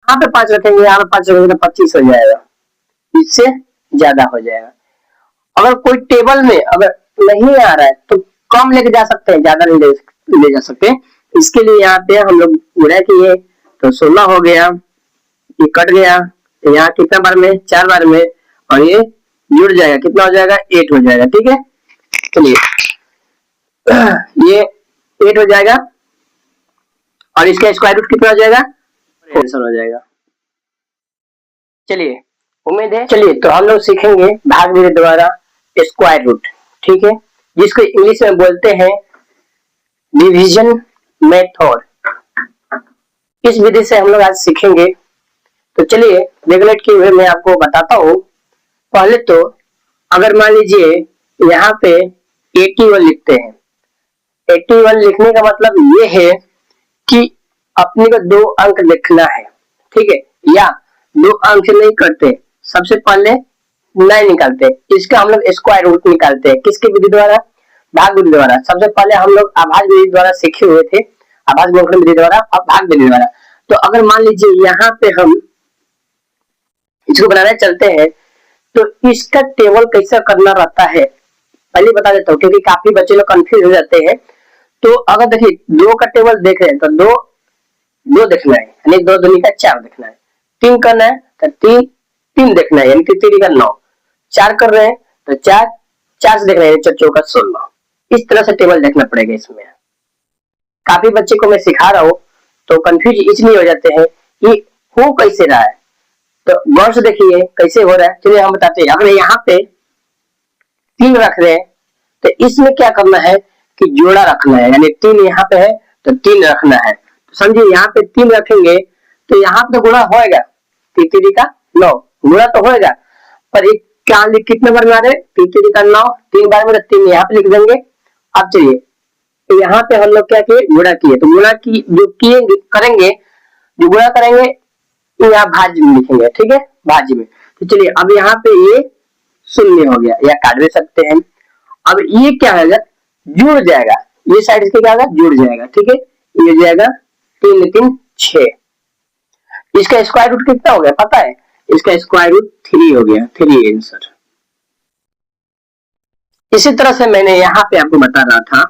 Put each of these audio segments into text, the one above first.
यहाँ पे 5 रखेंगे, यहाँ पे 5 रखेंगे तो 25 हो जाएगा, इससे ज्यादा हो जाएगा। अगर कोई टेबल में अगर नहीं आ रहा है तो कम लेके जा सकते हैं, ज्यादा नहीं ले जा सकते। इसके लिए यहाँ पे हम लोग गुणा किए तो 16 हो गया, ये कट गया, तो यहाँ कितना बार में, 4 बार में, और ये जुड़ जाएगा, कितना हो जाएगा, 8 हो जाएगा। ठीक है, चलिए ये 8 हो जाएगा और इसका स्क्वायर रूट कितना हो जाएगा, आंसर हो जाएगा। चलिए उम्मीद है, चलिए तो हम लोग सीखेंगे भाग विधि द्वारा स्क्वायर रूट। ठीक है, जिसको इंग्लिश में बोलते हैं डिवीजन मेथड। इस विधि से हम लोग आज सीखेंगे। तो चलिए रेगुलेट किए हुए मैं आपको बताता हूँ। पहले तो अगर मान लीजिए यहाँ पे 81 लिखते हैं, 81 लिखने का मतलब ये है कि अपने को 2 अंक लिखना है। ठीक है, या 2 अंक से नहीं करते, सबसे पहले 9 निकालते, इसका हम लोग स्क्वायर रूट निकालते हैं। किसकी विधि द्वारा, भाग विधि द्वारा। सबसे पहले हम लोग अभाज्य विधि द्वारा सीखे हुए थे, अभाज्य गुणनखंड विधि द्वारा, अब भाग विधि द्वारा। तो अगर मान लीजिए यहाँ पे हम इसको बनाने चलते हैं तो इसका टेबल कैसा करना रहता है पहले बता देता हूँ, क्योंकि काफी बच्चे लोग कंफ्यूज हो जाते हैं। तो अगर देखिए 2 का टेबल देख रहे हैं तो 2 देखना है, यानी 2 दूनी का 4 देखना है। 3 करना है तो 3 देखना है, यानी 3 का 9। 4 कर रहे हैं तो 4 से देखना है, 4 चौका 16। इस तरह से टेबल देखना पड़ेगा। इसमें काफी बच्चे को मैं सिखा रहा हूँ तो कंफ्यूज इसलिए हो जाते हैं कि हो कैसे रहा है। तो गौर से देखिए कैसे हो रहा है। चलिए हम बताते हैं। अगर यहाँ पे 3 रख रहे हैं तो इसमें क्या करना है कि जोड़ा रखना है, यानी 3 यहाँ पे है तो 3 रखना है। तो समझिए यहाँ पे 3 रखेंगे तो यहाँ पे गुणा होएगा, 3 का 9 गुणा तो होएगा, पर एक क्या कितने बार में आ रहे, 3 का 9, 3 बार में, तो 3 यहाँ पे लिख देंगे। अब चलिए तो यहाँ पे हम लोग क्या किए, गुणा किए, तो गुणा की जो किए करेंगे, जो गुणा करेंगे यहाँ भाज्य में लिखेंगे। ठीक है, भाज्य में। तो चलिए अब यहाँ पे ये 0 हो गया, या काट भी सकते हैं। अब ये क्या होगा, जुड़ जाएगा, ये साइड इसके क्या होगा, जुड़ जाएगा। ठीक है, ये हो जाएगा 3 3 6। इसका स्क्वायर रूट कितना हो गया पता है, इसका स्क्वायर रूट 3 हो गया, 3 आंसर। इसी तरह से मैंने यहाँ पे आपको बता रहा था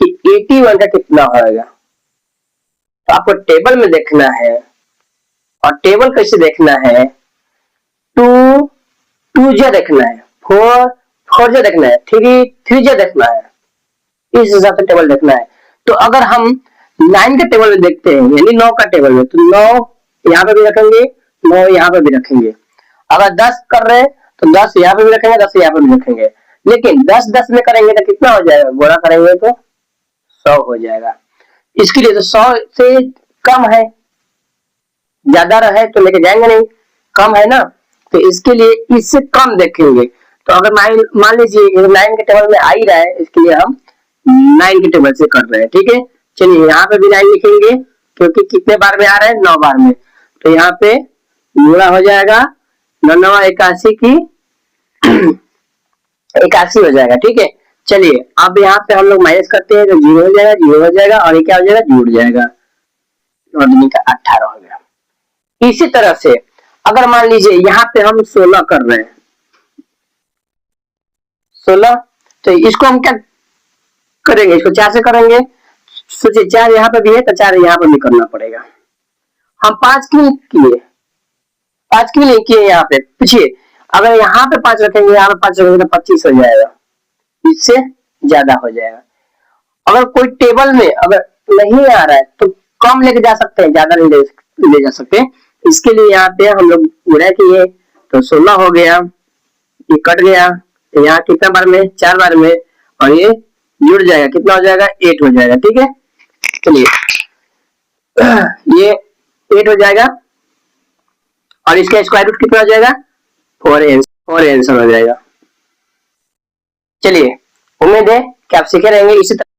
कि 81 का कितना होगा। तो आपको टेबल में देखना है, और टेबल कैसे देखना है, 2 जा देखना है, 4 जा देखना है, 3 जा देखना है। इस हिसाब से टेबल देखना है। तो अगर हम 9 के टेबल में देखते हैं, यानी 9 का टेबल में, तो 9 यहाँ पे भी रखेंगे, 9 यहाँ पे भी रखेंगे। अगर 10 कर रहे हैं तो 10 यहाँ पे भी रखेंगे, 10 यहाँ पे भी रखेंगे। लेकिन 10 में करेंगे तो कितना हो जाएगा, गुणा करेंगे तो 100 हो जाएगा। इसके लिए तो 100 से कम है, ज्यादा रहे तो लेके जाएंगे नहीं, कम है ना, तो इसके लिए इससे कम देखेंगे। तो अगर मान लीजिए 9 के टेबल में आ ही रहा है, इसके लिए हम 9 के टेबल से कर रहे हैं। ठीक है, चलिए यहाँ पे भी 9 लिखेंगे, क्योंकि कितने बार में आ रहा है, 9 बार में। तो यहाँ पे गुणा हो जाएगा, 9 9 81 की 81 हो जाएगा। ठीक है, चलिए अब यहाँ पे हम लोग माइनस करते हैं तो 0 हो जाएगा, 0 हो जाएगा, और ये क्या हो जाएगा, जुड़ जाएगा, और दूनी का 18 हो गया। इसी तरह से अगर मान लीजिए यहाँ पे हम 16 कर रहे हैं, 16, तो इसको हम क्या करेंगे, इसको 4 से करेंगे। सोचिए 4 यहाँ पे भी है तो 4 यहाँ पे भी करना पड़ेगा। हम 5 क्यों किए, 5 क्यों नहीं किए यहाँ पे, पूछिए। अगर यहाँ पे 5 रखेंगे, यहाँ पे 5 रखेंगे तो 25 हो जाएगा, इससे ज्यादा हो जाएगा। अगर कोई टेबल में अगर नहीं आ रहा है तो कम लेके जा सकते हैं, ज्यादा नहीं ले जा सकते। इसके लिए यहाँ पे हम लोग गुणा किए तो 16 हो गया, ये कट गया, तो यहाँ कितना बार में, 4 बार में, और ये जुड़ जाएगा, कितना हो जाएगा, 8 हो जाएगा। ठीक है, चलिए ये 8 हो जाएगा, और इसका स्क्वायर रूट कितना हो जाएगा, 4 आंसर हो जाएगा। चलिए उम्मीद है कि आप सीखे रहेंगे। इसी तरह